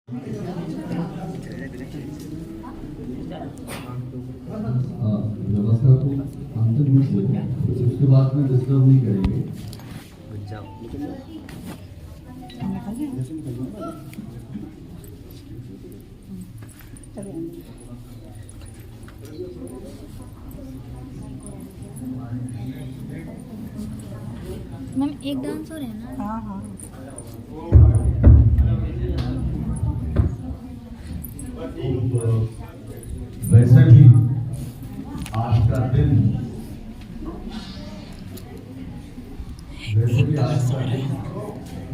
व्यवस्था को अंतिम रूप से उसके बाद में डिस्टर्ब नहीं करेंगे। मैम एक डांस और है ना? हाँ हाँ। वैसे भी आज का दिन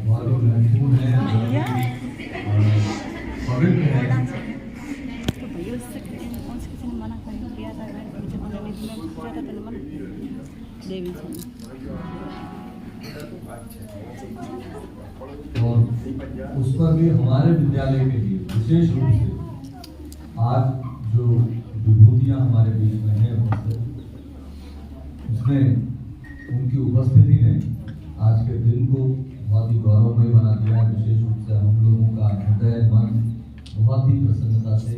बहुत ही महत्वपूर्ण है, पवित्र है। तो भैया उससे किसी ने मना कर दिया था, मुझे मना नहीं दिया, पूछा था पहले मन देवी जी और उस पर भी हमारे विद्यालय के लिए विशेष रूप से आज जो विभूतियाँ हमारे बीच में हैं उसमें उनकी उपस्थिति ने आज के दिन को बहुत ही गौरवमय बना दिया है। विशेष रूप से हम लोगों का हृदय मन बहुत ही प्रसन्नता से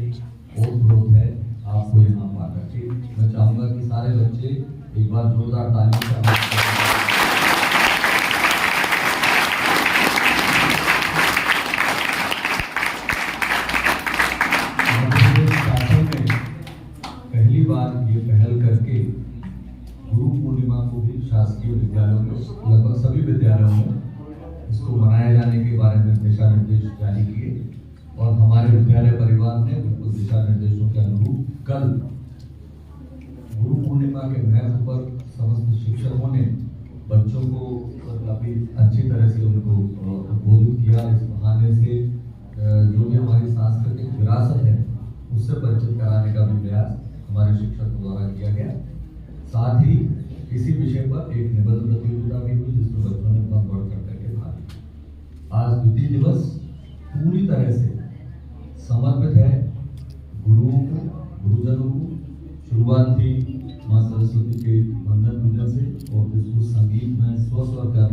ओतप्रोत है आपको यहाँ पाकर के। मैं चाहूँगा कि सारे बच्चे एक बार जोरदार ताली से पहली बार ये पहल करके गुरु पूर्णिमा को भी शासकीय विद्यालयों में लगभग सभी विद्यालयों में इसको मनाए जाने के बारे में दिशा निर्देश जारी किए और हमारे विद्यालय परिवार ने बिल्कुल दिशा निर्देशों के अनुरूप कल गुरु पूर्णिमा के महत्व पर समस्त शिक्षकों ने बच्चों को काफी अच्छी तरह से उनको उद्बोधित किया। इस बहाने से जो भी हमारी सांस्कृतिक विरासत है उससे परिचित कराने का भी प्रयास हमारे शिक्षकों द्वारा किया गया। साथ ही इसी विषय पर एक निबंध प्रतियोगिता भी हुई जिसमें बच्चों ने बहुत बढ़ चढ़ करके भाग लिया। आज द्वितीय दिवस पूरी तरह से समर्पित है गुरुओं को, गुरुजनों को। शुरुआत थी माँ सरस्वती के वंदन पूजन से और इसको संगीत में स्वर कर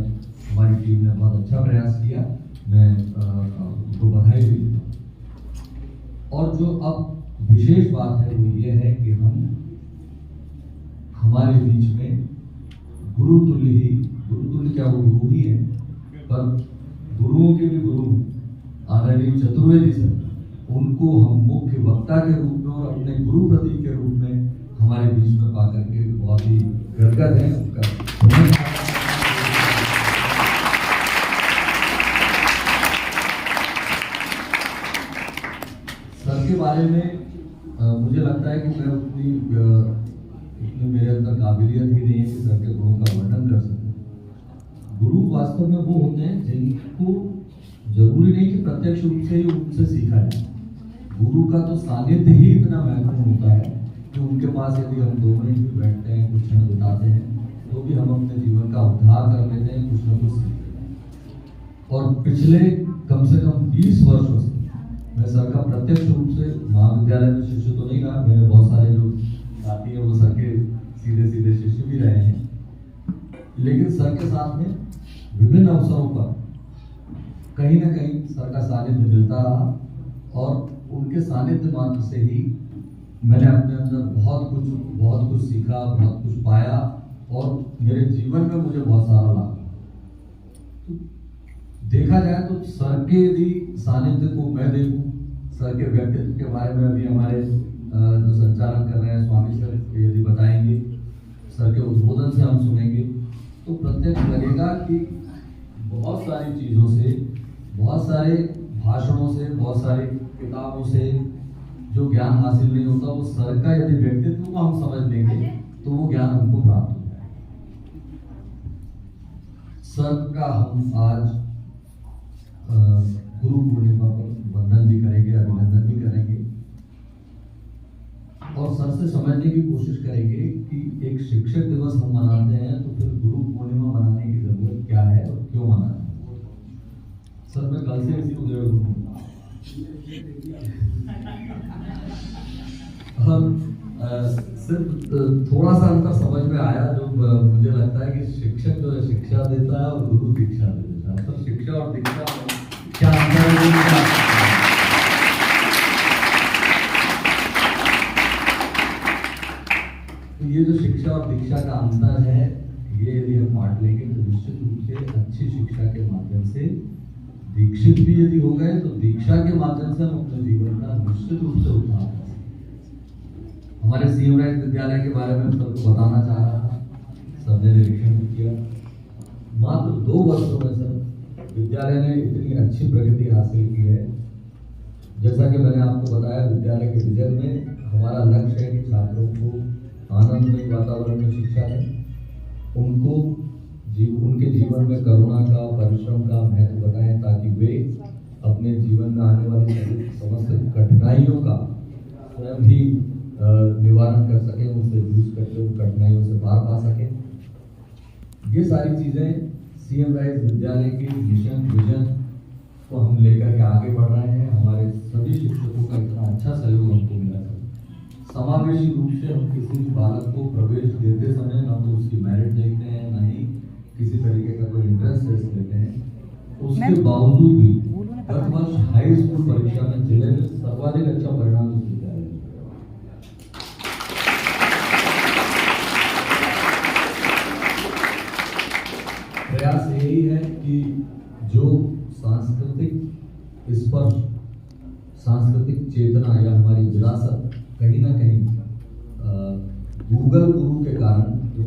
हमारी टीम ने बहुत अच्छा प्रयास किया। मैं उनको बधाई भी देता हूँ। और जो अब विशेष बात है वो ये है कि हम हमारे बीच में गुरुतुल्य क्या वो गुरु ही है, पर गुरुओं के भी गुरु आदरणीय चतुर्वेदी सर, उनको हम मुख्य वक्ता के रूप में और अपने गुरु प्रतीक के रूप में हमारे बीच में पा करके बहुत ही गदगद है। उनका सर के बारे में मुझे लगता है कि मैं उतनी मेरे अंदर काबिलियत ही नहीं है कि सर के गुणों का वर्णन कर सकूं। गुरु वास्तव में वो होते हैं जिनको जरूरी नहीं कि प्रत्यक्ष रूप से ही उनसे सीखा जाए। गुरु का तो सानिध्य ही इतना महत्वपूर्ण होता है कि उनके पास यदि हम 2 मिनट भी बैठते हैं, कुछ क्षण बिताते हैं, तो भी हम अपने जीवन का उद्धार कर लेते हैं, कुछ न कुछ सीखते हैं। और पिछले कम से कम 20 वर्षों से मैं सर का प्रत्यक्ष रूप से महाविद्यालय में शिष्य तो नहीं रहा, मेरे बहुत सारे जो साथी हैं वो सर के सीधे सीधे शिष्य भी रहे हैं, लेकिन सर के साथ में विभिन्न अवसरों पर कहीं ना कहीं सर का सानिध्य मिलता रहा और उनके सानिध्य मात्र से ही मैंने अपने अंदर बहुत कुछ सीखा, बहुत कुछ पाया और मेरे जीवन में मुझे बहुत सारा लाभ। देखा जाए तो सर के यदि सानिध्य को मैं देखूं, सर के व्यक्तित्व के बारे में अभी हमारे जो संचालन कर रहे हैं स्वामी सर यदि बताएंगे, सर के उद्बोधन से हम सुनेंगे, तो प्रत्यक्ष लगेगा कि बहुत सारी चीज़ों से, बहुत सारे भाषणों से, बहुत सारी किताबों से जो ज्ञान हासिल नहीं होता, वो सर का यदि व्यक्तित्व को हम समझ लेंगे तो वो ज्ञान हमको प्राप्त हो जाएगा। सर का हम आज गुरु पूर्णिमा पर वंदन भी करेंगे, अभिनंदन भी करेंगे और सर से समझने की कोशिश करेंगे कि एक शिक्षक दिवस हम मनाते हैं तो फिर गुरु पूर्णिमा मनाने की जरूरत क्या है और क्यों मनाते हैं। सर मैं कल से इसी को जोड़ दूंगा। हम सिर्फ थोड़ा सा अंतर समझ में आया जो मुझे लगता है कि शिक्षक जो है शिक्षा देता है और गुरु दीक्षा देता है। तो शिक्षा और दीक्षा क्या अंतर है? शिक्षा का अंतर है, ये यदि हम बांट लेंगे तो निश्चित रूप से अच्छी शिक्षा के माध्यम से दीक्षित भी यदि हो गए तो दीक्षा के माध्यम से हम अपने जीवन का निश्चित रूप से उद्धार कर सकते। हमारे सीएम राइज विद्यालय के बारे में सबको बताना चाह रहा था, सबने निरीक्षण भी किया। मात्र 2 वर्षों में सर विद्यालय ने इतनी अच्छी प्रगति हासिल की है। जैसा कि मैंने आपको बताया, विद्यालय के विजन में हमारा लक्ष्य है कि छात्रों को आनंदमय वातावरण में शिक्षा दें, उनको उनके जीवन में करुणा का, परिश्रम का महत्व बताएं, ताकि वे अपने जीवन में आने वाली समस्त कठिनाइयों का स्वयं ही निवारण कर सकें, उनसे जूझ करके उन कठिनाइयों से पार पा सकें। ये सारी चीज़ें सीएम राइज विद्यालय के मिशन विजन को हम लेकर के आगे बढ़ रहे हैं। हमारे सभी शिक्षकों का इतना अच्छा सहयोग हमको मिला है। समावेशी रूप से हम किसी भी बालक को प्रवेश देते समय ना तो उसकी मेरिट देखते हैं, ना ही किसी तरीके का कोई इंटरेस्ट टेस्ट लेते हैं। उसके बावजूद भी गत वर्ष हाई स्कूल परीक्षा में जिले में सर्वाधिक अच्छा परिणाम इस विद्यालय में। प्रयास यही है कि जो सांस्कृतिक स्पर्श, सांस्कृतिक चेतना या हमारी विरासत कहीं ना कहीं गूगल गुरु के कारण जो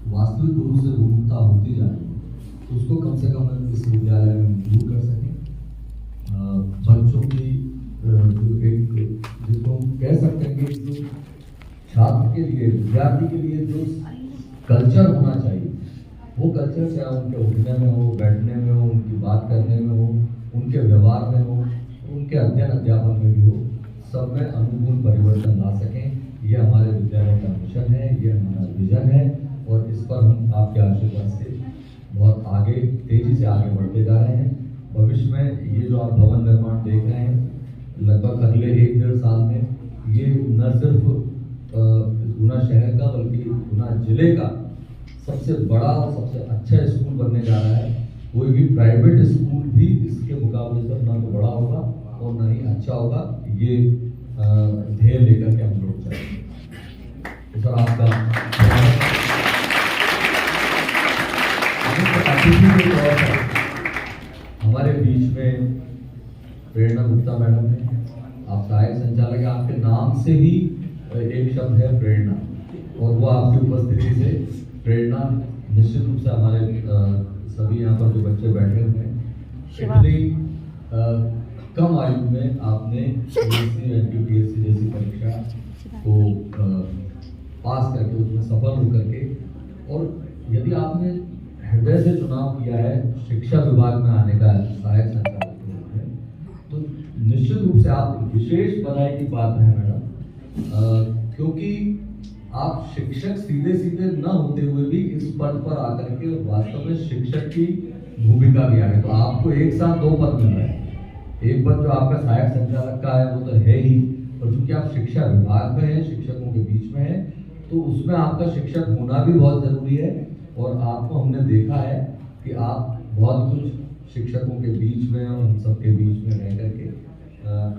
वास्तविक गुरु से विमुखता होती जा रही है, उसको कम से कम हम इस विद्यालय में दूर कर सकें। बच्चों की जो एक जिसको हम कह सकते हैं कि जो छात्र के लिए, विद्यार्थी के लिए जो कल्चर होना चाहिए, वो कल्चर चाहे उनके उठने में हो, बैठने में हो, उनकी बात करने में हो, उनके व्यवहार में हो, उनके अध्ययन अध्यापन में भी हो, सब में अनुकूल परिवर्तन ला सकें। ये हमारे विद्यालय का मिशन है, ये हमारा विजन है और इस पर हम आपके आशीर्वाद से बहुत आगे, तेजी से आगे बढ़ते जा रहे हैं। भविष्य में ये जो आप भवन निर्माण देख रहे हैं, लगभग अगले 1-1.5 साल में ये न सिर्फ गुना शहर का बल्कि गुना जिले का सबसे बड़ा और सबसे अच्छा स्कूल बनने जा रहा है। कोई भी प्राइवेट स्कूल भी इसके मुकाबले से ना तो बड़ा होगा और ना ही अच्छा होगा। ये ध्येय लेकर के हम लोग चलेंगे। तो सर आपका हमारे बीच में प्रेरणा गुप्ता मैडम है, आप सहायक संचालक हैं। आपके नाम से ही एक शब्द है प्रेरणा, और वो आपकी उपस्थिति से प्रेरणा निश्चित रूप से हमारे सभी यहाँ पर जो बच्चे बैठे हुए हैं, इतनी कम आयु में आपने यूपीएससी एनटीपीएससी जैसी परीक्षा को पास करके उसमें सफल होकर के, और यदि आपने हृदय से चुनाव किया है शिक्षा विभाग में आने का सहायक संचालक के रूप में, तो निश्चित रूप से आप विशेष बधाई की बात है मैडम, क्योंकि आप शिक्षक सीधे सीधे न होते हुए भी इस पद पर आकर के वास्तव में शिक्षक की भूमिका भी आ गई। तो आपको एक साथ 2 पद मिल रहे हैं। एक पद जो आपका सहायक संचालक का है वो तो है ही, और चूंकि आप शिक्षा विभाग में हैं, शिक्षकों के बीच में हैं, तो उसमें आपका शिक्षक होना भी बहुत जरूरी है। और आपको हमने देखा है कि आप बहुत कुछ शिक्षकों के बीच में और हम सबके बीच में रह करके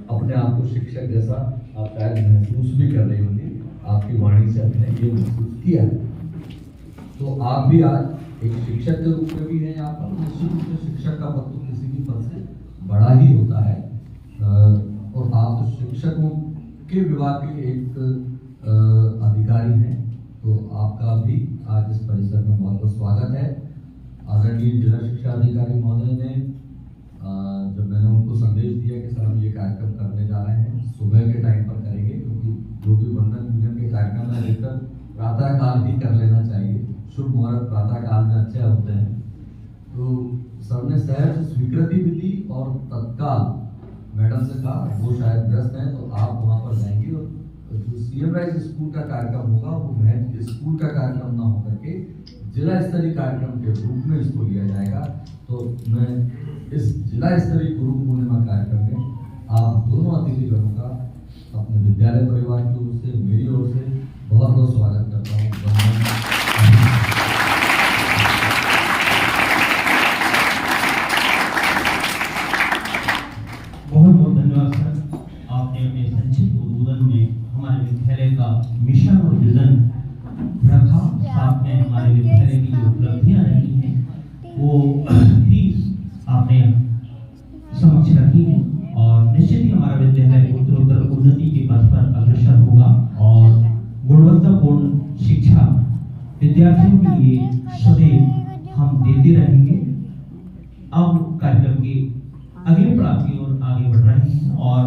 अपने आप को शिक्षक जैसा आप शायद महसूस भी कर रही होंगी। आपकी वाणी से हमने ये महसूस किया है। तो आप भी आज एक शिक्षक के रूप में भी हैं यहाँ पर। निश्चित रूप से शिक्षक का पद तो किसी भी पद से बड़ा ही होता है, और आप शिक्षकों के विभाग के एक अधिकारी हैं, तो आपका भी आज इस परिसर में बहुत बहुत स्वागत है। आदरणीय जिला शिक्षा अधिकारी महोदय ने जब मैंने उनको संदेश दिया कि सर हम ये कार्यक्रम करने जा रहे हैं, सुबह के टाइम पर करेंगे, क्योंकि जो भी वंदन पूजन के कार्यक्रम है अधिकतर प्रातः काल ही कर लेना चाहिए, शुभ मुहूर्त प्रातः काल में अच्छे होते हैं। तो सर ने सहज स्वीकृति भी दी और तत्काल मैडम से कहा वो शायद व्यस्त हैं तो आप वहाँ पर जाएंगे, और जो सीएम राइज स्कूल का कार्यक्रम होगा वो महज स्कूल का कार्यक्रम ना होकर के जिला स्तरीय कार्यक्रम के रूप में इसको लिया जाएगा। तो मैं इस जिला स्तरीय गुरु पूर्णिमा कार्यक्रम में आप दोनों अतिथिगणों का अपने विद्यालय परिवार की ओर से, मेरी ओर से बहुत बहुत स्वागत करता हूँ। बहुत बहुत धन्यवाद सर, आपने अपने संक्षिप्त उद्बोधन में हमारे विद्यालय का मिशन और विजन रखा साथ में हमारे विद्यालय की जो उपलब्धियां रही हैं वो भी आपने समक्ष रखी है और निश्चित ही हमारा विद्यालय उत्तरोत्तर उन्नति के पथ पर अग्रसर होगा और गुणवत्तापूर्ण शिक्षा विद्यार्थियों के लिए सदैव हम देते रहेंगे। अब कार्यक्रम के अगले पड़ाव की ओर आगे बढ़ रहे हैं और